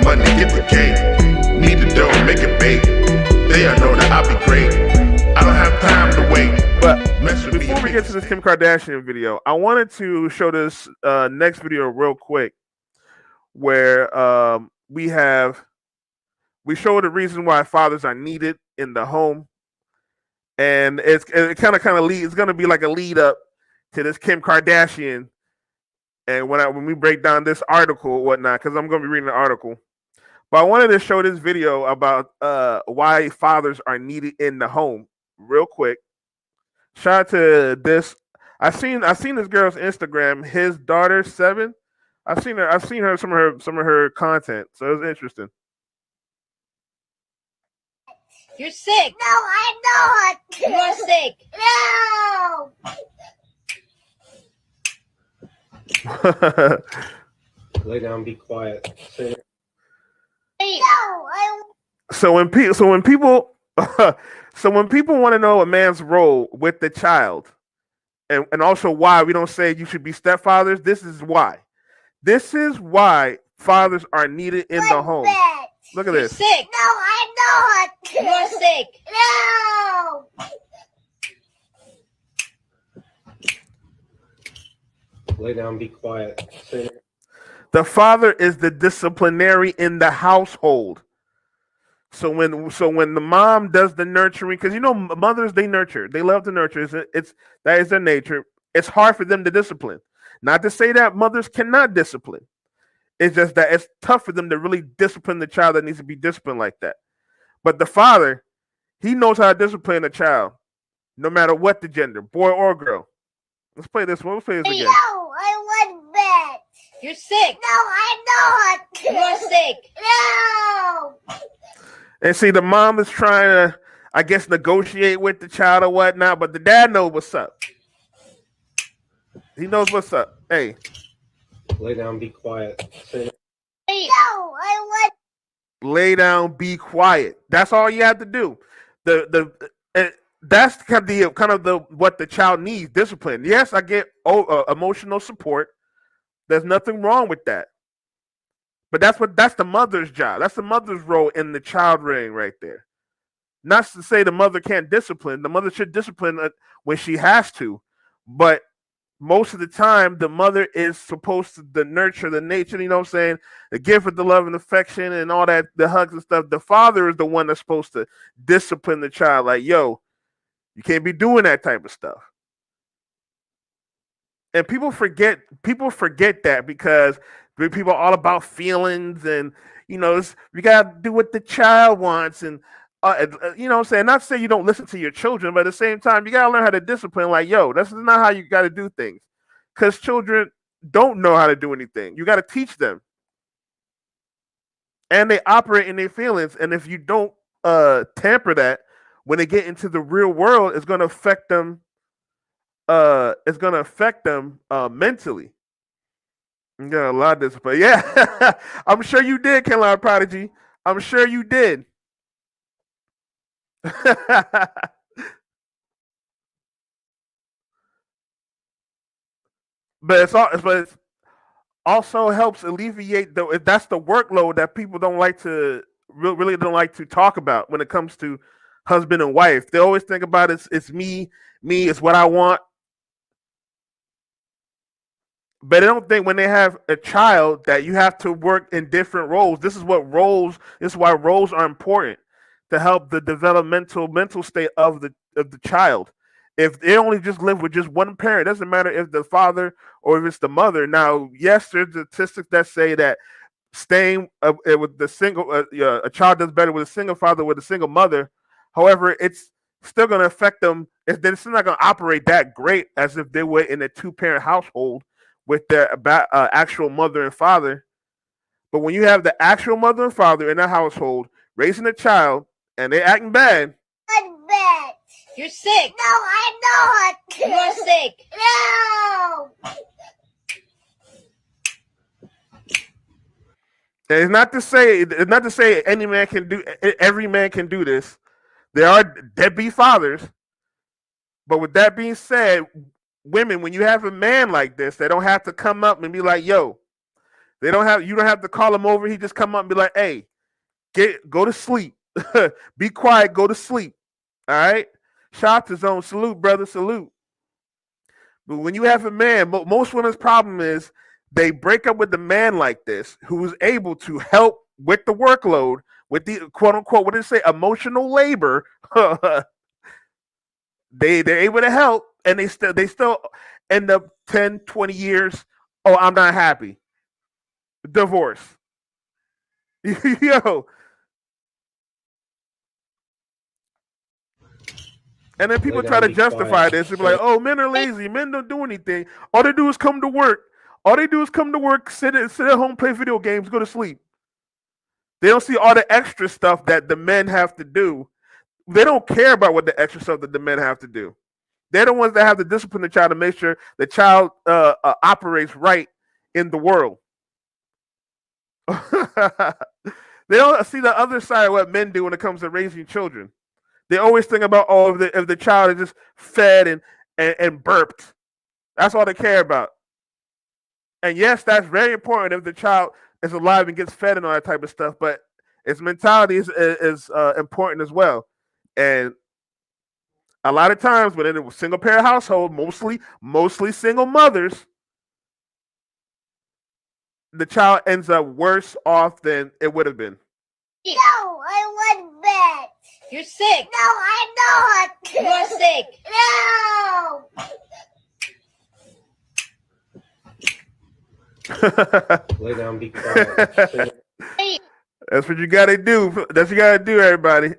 money, get the cake. Need the dough, make it bake. They all know that I'll be great. I don't have time to wait. But before we get to this Kim Kardashian video, I wanted to show this next video real quick, where we show the reason why fathers are needed in the home, and it kind of leads. It's gonna be like a lead up to this Kim Kardashian, and when we break down this article or whatnot, because I'm gonna be reading the article. But I wanted to show this video about why fathers are needed in the home real quick. Shout out to this. I seen this girl's Instagram. His daughter 7. I've seen her some of her content. So it was interesting. You're sick. No, I'm not. You're sick. No. Lay down, be quiet. No, I. So when people so when people want to know a man's role with the child, and also why we don't say you should be stepfathers, this is why. This is why fathers are needed in the home. Look at You're this. sick. No, I'm not. You're sick. No. Lay down, be quiet. The father is the disciplinary in the household. So when the mom does the nurturing, because mothers, they nurture, they love to nurture. It's that is their nature. It's hard for them to discipline. Not to say that mothers cannot discipline. It's just that it's tough for them to really discipline the child that needs to be disciplined like that. But the father, he knows how to discipline a child, no matter what the gender, boy or girl. Let's play this one. Let's play this again. No, I want bed. You're sick. No, I'm not. You're sick. No. And see, the mom is trying to, I guess, negotiate with the child or whatnot, but the dad knows what's up. He knows what's up. Hey. Lay down, be quiet. No, I want. Lay down, be quiet. That's all you have to do. That's kind of the what the child needs, discipline. Yes, I get emotional support. There's nothing wrong with that. But that's the mother's job. That's the mother's role in the child rearing right there. Not to say the mother can't discipline. The mother should discipline when she has to. But most of the time, the mother is supposed to nurture the nature, you know what I'm saying? The gift of the love and affection and all that, the hugs and stuff. The father is the one that's supposed to discipline the child. Like, yo, you can't be doing that type of stuff. And people forget that because people are all about feelings and, you gotta do what the child wants and you know what I'm saying? Not to say you don't listen to your children, but at the same time, you gotta learn how to discipline. Like, yo, this is not how you gotta do things. Because children don't know how to do anything. You gotta teach them. And they operate in their feelings. And if you don't tamper that, when they get into the real world, it's gonna affect them. Mentally. You got a lot of discipline. Yeah. I'm sure you did, Carolina Prodigy. I'm sure you did. But it also helps alleviate that's the workload that people don't like to really don't like to talk about when it comes to husband and wife. They always think about it's me, it's what I want. But I don't think when they have a child that you have to work in different roles. This is why roles are important to help the developmental mental state of the child. If they only just live with just one parent, it doesn't matter if the father or if it's the mother. Now, yes, there's statistics that say that staying with the single a child does better with a single father with a single mother. However, it's still going to affect them. It's still not going to operate that great as if they were in a 2-parent household with their actual mother and father. But when you have the actual mother and father in a household raising a child and they're acting bad, Bed. You're sick. No, I'm not. You're sick. No. and it's not to say every man can do this. There are deadbeat fathers. But with that being said, women, when you have a man like this, they don't have to come up and be like, yo, You don't have to call him over. He just come up and be like, "Hey, go to sleep. Be quiet. Go to sleep." All right. Shout out to Zone. Salute, brother. Salute. But when you have a man, most women's problem is they break up with the man like this, who is able to help with the workload, with the quote unquote, what did it say, emotional labor. They're able to help, and they still end up 10, 20 years. Oh, I'm not happy. Divorce. Yo. And then Lay people try down, to be quiet. justify this and be like, "Oh, men are lazy. Men don't do anything. All they do is come to work. All they do is come to work, sit at home, play video games, go to sleep. They don't see all the extra stuff that the men have to do. They don't care about what the extra stuff that the men have to do. They're the ones that have to discipline the child to make sure the child operates right in the world. They don't see the other side of what men do when it comes to raising children. They always think about, oh, if the child is just fed and burped. That's all they care about. And yes, that's very important if the child is alive and gets fed and all that type of stuff. But its mentality is important as well. And a lot of times, when in a single parent household, mostly single mothers, the child ends up worse off than it would have been. No, I want bed. You're sick. No, I'm not. You're sick. No. Lay down, be quiet. That's what you gotta do. That's what you gotta do, everybody.